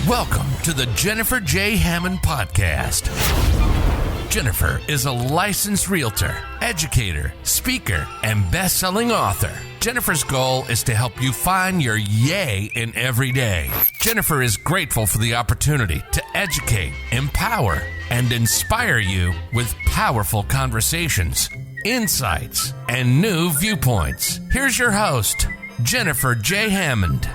Welcome to the Jennifer J. Hammond Podcast. Jennifer is a licensed realtor, educator, speaker, and best-selling author. Jennifer's goal is to help you find your yay in every day. Jennifer is grateful for the opportunity to educate, empower, and inspire you with powerful conversations, insights, and new viewpoints. Here's your host, Jennifer J. Hammond.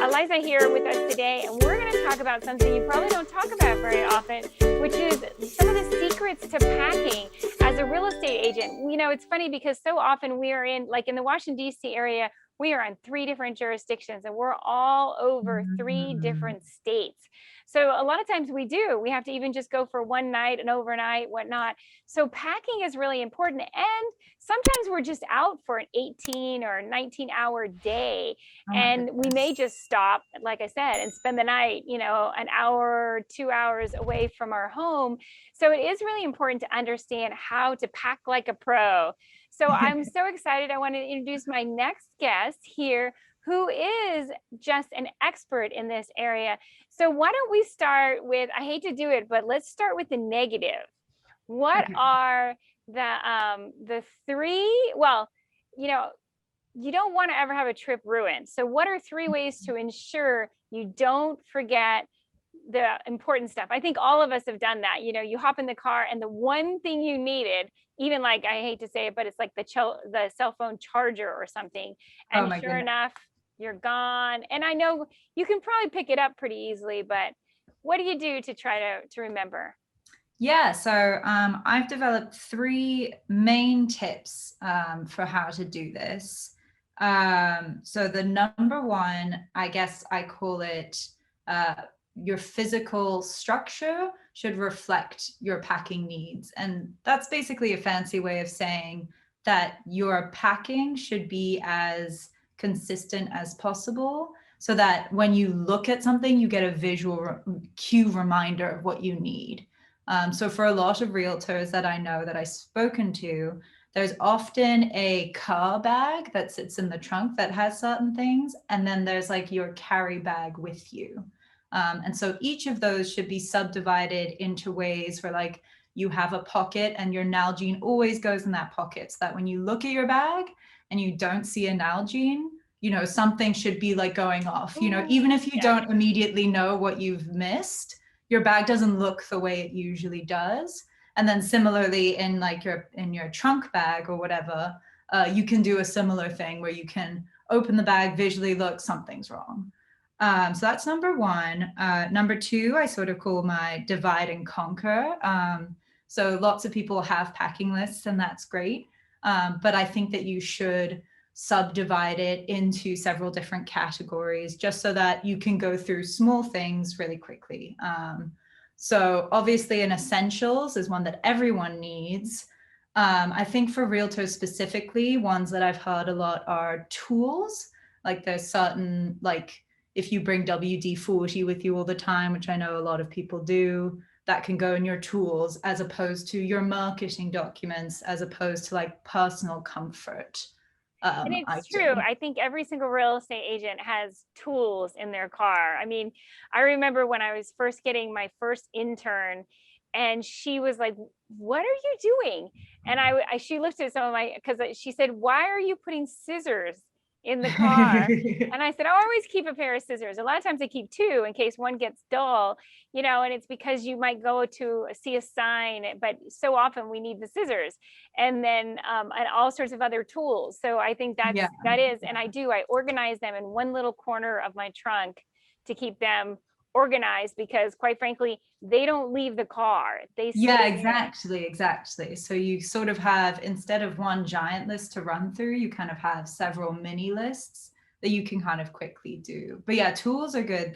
Eliza here with us today, and we're going to talk about something you probably don't talk about very often, which is some of the secrets to packing as a real estate agent. You know, it's funny because so often we are in the Washington, D.C. area, we are on 3 different jurisdictions, and we're all over 3 different states. So a lot of times we have to even just go for one night, an overnight, whatnot. So packing is really important. And sometimes we're just out for an 18 or 19-hour day. And we may just stop, like I said, and spend the night, an hour, 2 hours away from our home. So it is really important to understand how to pack like a pro. So I'm so excited. I want to introduce my next guest here, who is just an expert in this area. So why don't we start with, I hate to do it, but let's start with the negative. What are the 3, well, you don't want to ever have a trip ruined. So what are 3 ways to ensure you don't forget the important stuff? I think all of us have done that. You hop in the car and the one thing you needed, even like, I hate to say it, but it's like the cell phone charger or something. And sure enough, you're gone. And I know you can probably pick it up pretty easily, but what do you do to try to remember? Yeah, so I've developed 3 main tips for how to do this. So the number 1, I guess I call it your physical structure should reflect your packing needs. And that's basically a fancy way of saying that your packing should be as consistent as possible, so that when you look at something, you get a visual cue reminder of what you need. So for a lot of realtors that I know that I've spoken to, there's often a car bag that sits in the trunk that has certain things, and then there's like your carry bag with you. And so each of those should be subdivided into ways where like you have a pocket and your Nalgene always goes in that pocket, so that when you look at your bag and you don't see a Nalgene, something should be like going off. Even if you don't immediately know what you've missed, your bag doesn't look the way it usually does. And then similarly in like in your trunk bag or whatever, you can do a similar thing where you can open the bag, visually look, something's wrong. So that's number 1. Number 2, I sort of call my divide and conquer. So lots of people have packing lists, and that's great. But I think that you should subdivide it into several different categories, just so that you can go through small things really quickly. So obviously an essentials is one that everyone needs. I think for realtors specifically, ones that I've heard a lot are tools. Like there's certain, like if you bring WD-40 with you all the time, which I know a lot of people do, that can go in your tools, as opposed to your marketing documents, as opposed to like personal comfort. And it's true. I think every single real estate agent has tools in their car. I mean, I remember when I was first getting my first intern, and she was like, "What are you doing?" And she looked at some of because she said, "Why are you putting scissors in the car?" And I said, "I always keep a pair of scissors. A lot of times I keep 2 in case one gets dull, and it's because you might go to see a sign, but so often we need the scissors, and then and all sorts of other tools." So I think that is, and I organize them in one little corner of my trunk to keep them organized, because quite frankly, they don't leave the car. Exactly. So you sort of have, instead of one giant list to run through, you kind of have several mini lists that you can kind of quickly do. But yeah, tools are good.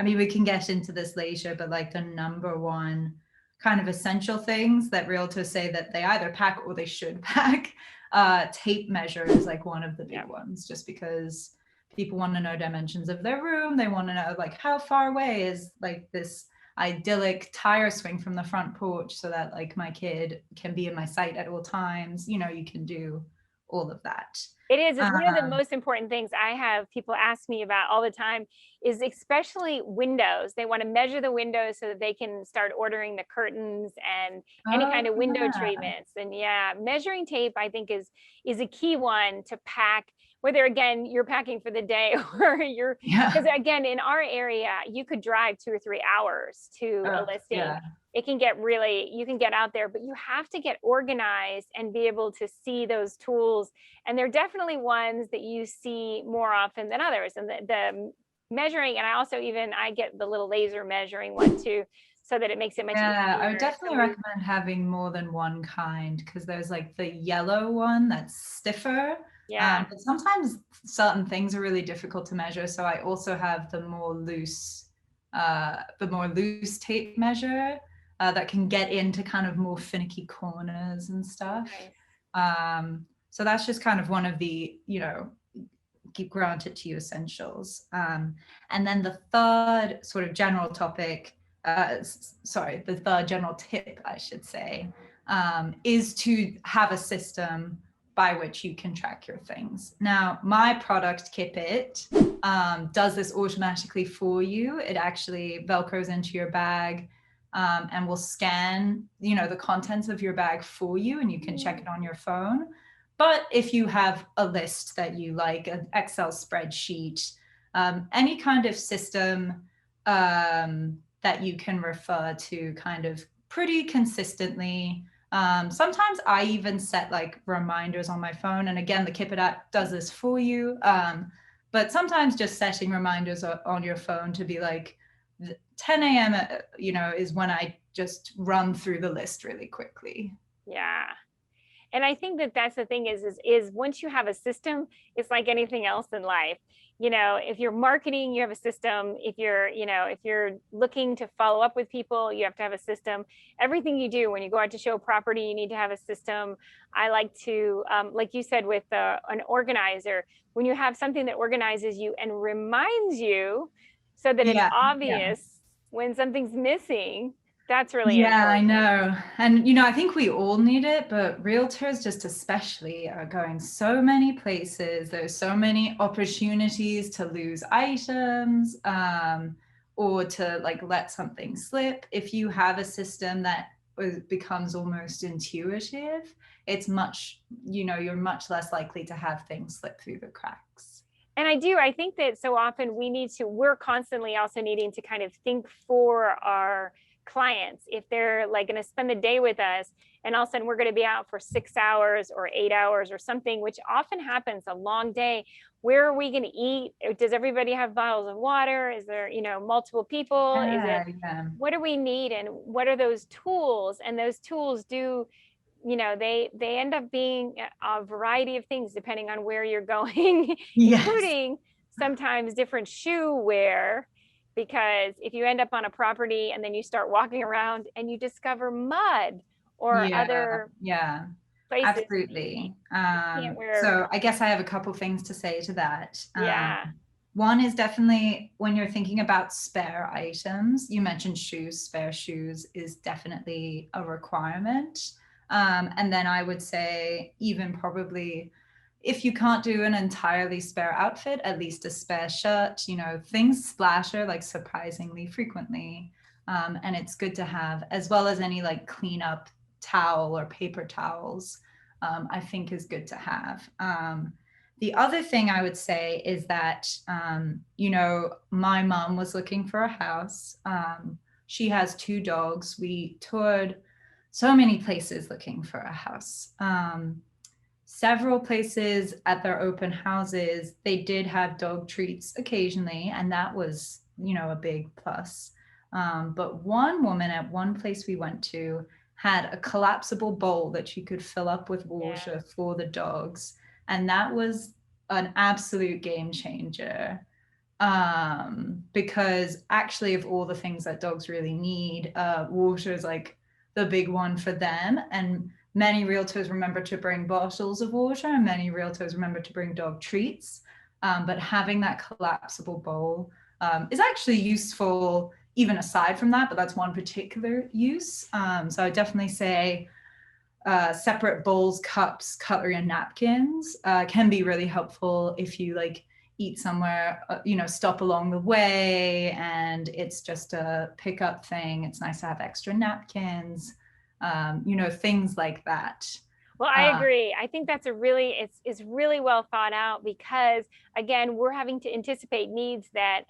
We can get into this later, but like the number 1 kind of essential things that realtors say that they either pack or they should pack, tape measure is like one of the big ones, just because people want to know dimensions of their room. They want to know like how far away is like this idyllic tire swing from the front porch so that like my kid can be in my sight at all times. You know, you can do all of that. It is. It's one of the most important things I have people ask me about all the time, is especially windows. They want to measure the windows so that they can start ordering the curtains and any kind of window treatments. And yeah, measuring tape, I think, is a key one to pack, whether again you're packing for the day or you're, because again, in our area, you could drive 2 or 3 hours to a listing. It can get really, you can get out there, but you have to get organized and be able to see those tools. And they're definitely ones that you see more often than others. And the measuring, and I get the little laser measuring one too, so that it makes it much easier. I would definitely recommend having more than one kind, because there's like the yellow one that's stiffer. But sometimes certain things are really difficult to measure. So I also have the more loose tape measure. That can get into kind of more finicky corners and stuff. So that's just kind of one of the, you know, granted to you essentials. And then the third sort of general topic, the third general tip, I should say, is to have a system by which you can track your things. Now, my product, Kipit, does this automatically for you. It actually Velcros into your bag. And will scan, you know, the contents of your bag for you, and you can check it on your phone. But if you have a list that you like, an Excel spreadsheet, any kind of system that you can refer to kind of pretty consistently. Sometimes I even set like reminders on my phone. And again, the Kipit app does this for you. But sometimes just setting reminders on your phone to be like, 10 a.m., you know, is when I just run through the list really quickly. Yeah. And I think that that's the thing is once you have a system, it's like anything else in life. You know, if you're marketing, you have a system. If you're looking to follow up with people, you have to have a system. Everything you do when you go out to show a property, you need to have a system. I like to, like you said, with an organizer, when you have something that organizes you and reminds you, so that it's obvious when something's missing. That's really important. I know. And, you know, I think we all need it, but realtors just especially are going so many places. There's so many opportunities to lose items or to like let something slip. If you have a system that becomes almost intuitive, it's much, you know, you're much less likely to have things slip through the cracks. And I think that so often we're constantly also needing to kind of think for our clients. If they're like going to spend the day with us and all of a sudden we're going to be out for 6 hours or 8 hours or something, which often happens, a long day, where are we going to eat? Does everybody have bottles of water? Is there, you know, multiple people? What do we need? And what are those tools? And those tools do, you know, they end up being a variety of things depending on where you're going, including sometimes different shoe wear, because if you end up on a property and then you start walking around and you discover mud or other places. Absolutely. So I guess I have a couple things to say to that. One is definitely when you're thinking about spare items, you mentioned shoes, spare shoes is definitely a requirement. And then I would say even probably if you can't do an entirely spare outfit, at least a spare shirt, you know, things splasher like surprisingly frequently. And it's good to have, as well as any like cleanup towel or paper towels, I think is good to have. The other thing I would say is that, you know, my mom was looking for a house. She has 2 dogs. We toured so many places looking for a house. Several places at their open houses, they did have dog treats occasionally, and that was, you know, a big plus. But one woman at one place we went to had a collapsible bowl that she could fill up with water for the dogs. And that was an absolute game changer. Because actually of all the things that dogs really need, water is like the big one for them. And many realtors remember to bring bottles of water, and many realtors remember to bring dog treats. But having that collapsible bowl is actually useful even aside from that, but that's one particular use. So I definitely say separate bowls, cups, cutlery, and napkins can be really helpful if you like eat somewhere, stop along the way and it's just a pickup thing. It's nice to have extra napkins, things like that. Well, I agree. I think that's it's really well thought out because, again, we're having to anticipate needs that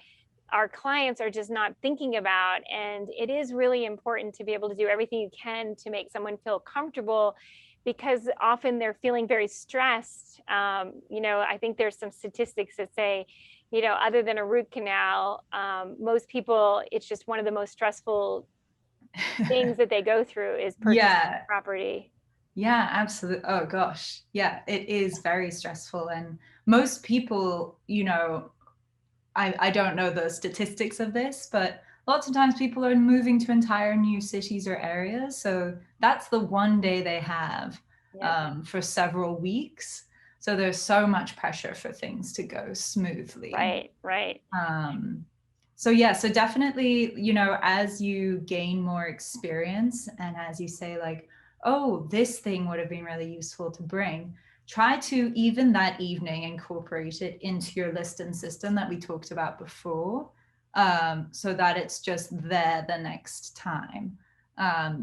our clients are just not thinking about. And it is really important to be able to do everything you can to make someone feel comfortable because often they're feeling very stressed. I think there's some statistics that say, other than a root canal, most people, it's just one of the most stressful things that they go through is purchasing property. Yeah, absolutely. Oh gosh. Yeah, it is very stressful. And most people, I don't know the statistics of this, but lots of times people are moving to entire new cities or areas. So that's the one day they have for several weeks. So there's so much pressure for things to go smoothly. Right. So definitely, as you gain more experience and as you say like, oh, this thing would have been really useful to bring, try to even that evening incorporate it into your list and system that we talked about before, so that it's just there the next time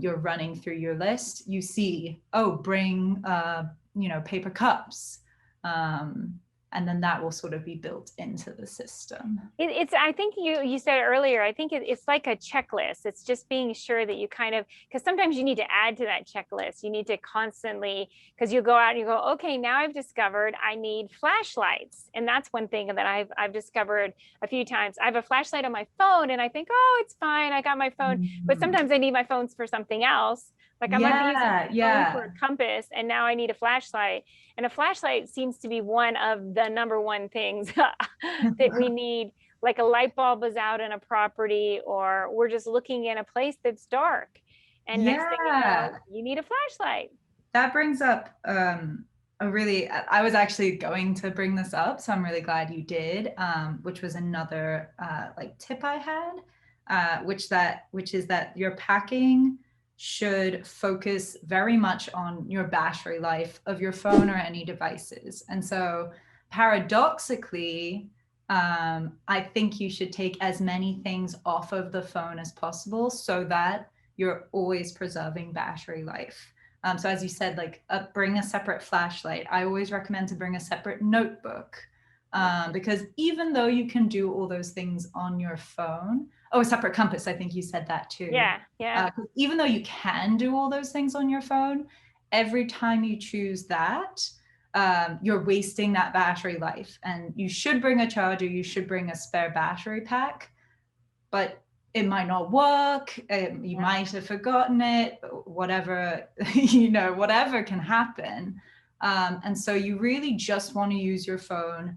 you're running through your list. You see, oh, bring paper cups, and then that will sort of be built into the system. I think you said earlier, I think it's like a checklist. It's just being sure that you because sometimes you need to add to that checklist. You need to constantly, because you go out and you go, okay, now I've discovered I need flashlights. And that's one thing that I've discovered a few times. I have a flashlight on my phone and I think, oh, it's fine, I got my phone. But sometimes I need my phones for something else. Like I might be using my phone for a compass and now I need a flashlight. And a flashlight seems to be one of the number one things that we need. Like a light bulb is out in a property or we're just looking in a place that's dark. And next thing you need a flashlight. That brings up I was actually going to bring this up, so I'm really glad you did, which was another tip I had, which is that your packing should focus very much on your battery life of your phone or any devices. And so paradoxically, I think you should take as many things off of the phone as possible so that you're always preserving battery life. So as you said, bring a separate flashlight. I always recommend to bring a separate notebook, because even though you can do all those things on your phone, a separate compass, I think you said that too. Yeah. Even though you can do all those things on your phone, every time you choose that, you're wasting that battery life. And you should bring a charger, you should bring a spare battery pack, but it might not work. You might have forgotten it, whatever, whatever can happen. And so you really just want to use your phone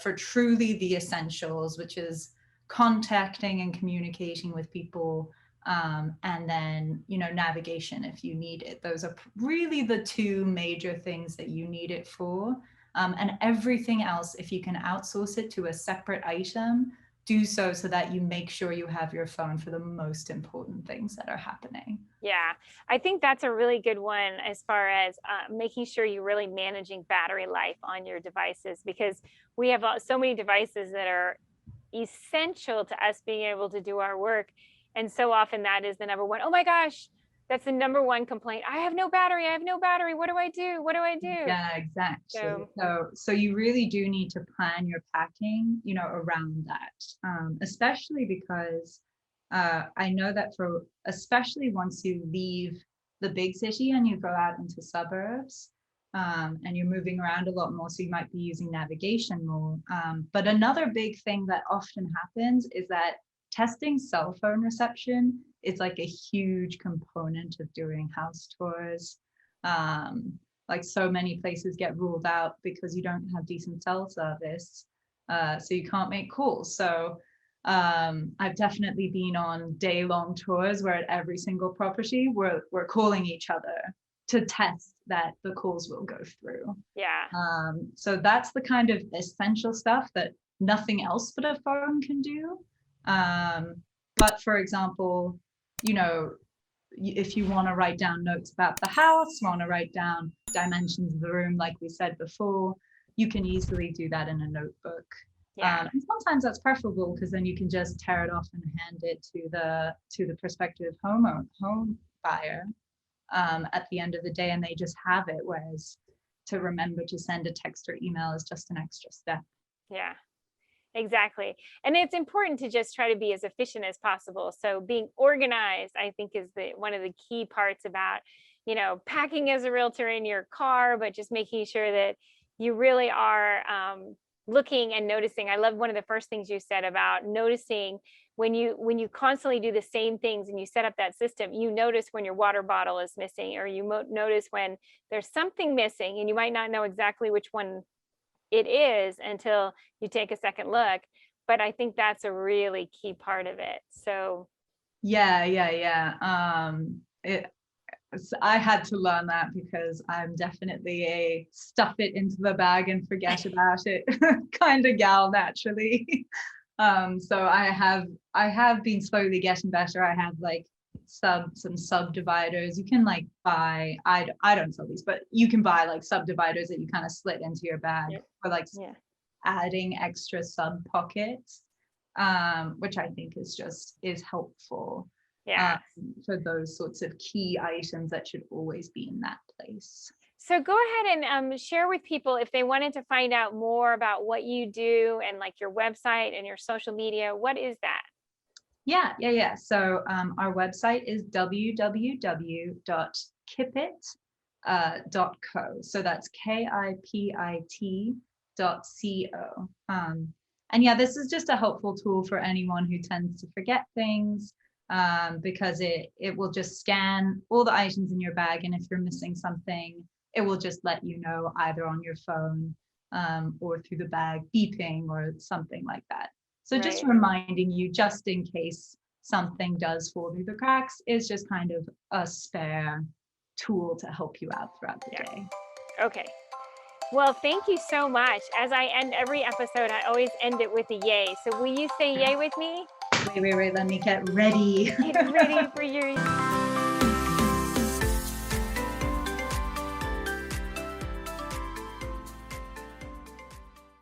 for truly the essentials, which is contacting and communicating with people, and then navigation if you need it. Those are really the two major things that you need it for, and everything else, if you can outsource it to a separate item, do so that you make sure you have your phone for the most important things that are happening. Yeah, I think that's a really good one as far as making sure you're really managing battery life on your devices, because we have so many devices that are essential to us being able to do our work. And so often that is the number one. Oh my gosh, that's the number one complaint. I have no battery. What do I do? Yeah, exactly. So you really do need to plan your packing, around that, especially because I know that especially once you leave the big city and you go out into suburbs, and you're moving around a lot more, so you might be using navigation more. But another big thing that often happens is that testing cell phone reception is like a huge component of doing house tours. So many places get ruled out because you don't have decent cell service, so you can't make calls. So I've definitely been on day-long tours where at every single property we're calling each other to test that the calls will go through. Yeah. So that's the kind of essential stuff that nothing else but a phone can do. But for example, you know, if you want to write down notes about the house, want to write down dimensions of the room, like we said before, you can easily do that in a notebook. Yeah. And sometimes that's preferable because then you can just tear it off and hand it to the prospective home buyer at the end of the day, and they just have it. Whereas to remember to send a text or email is just an extra step. Yeah. Exactly. And it's important to just try to be as efficient as possible. So being organized, I think, is one of the key parts about, you know, packing as a realtor in your car, but just making sure that you really are looking and noticing. I love one of the first things you said about noticing when you constantly do the same things and you set up that system, you notice when your water bottle is missing, or you notice when there's something missing, and you might not know exactly which one it is until you take a second look. But I think that's a really key part of it. So I had to learn that because I'm definitely a stuff it into the bag and forget about it kind of gal naturally. So I have been slowly getting better. I have like some subdividers you can like buy. I don't sell these, but you can buy like subdividers that you kind of slit into your bag for like adding extra sub pockets, which I think is helpful for those sorts of key items that should always be in that place. So go ahead and share with people if they wanted to find out more about what you do and like your website and your social media. What is that? Yeah. So our website is www.kipit.co. So that's KIPIT.co. And yeah, this is just a helpful tool for anyone who tends to forget things, because it will just scan all the items in your bag. And if you're missing something, it will just let you know either on your phone or through the bag beeping or something like that. So just reminding you, just in case something does fall through the cracks, is just kind of a spare tool to help you out throughout the day. Okay. Well, thank you so much. As I end every episode, I always end it with a yay. So will you say yay with me? Wait, let me get ready. Get ready for your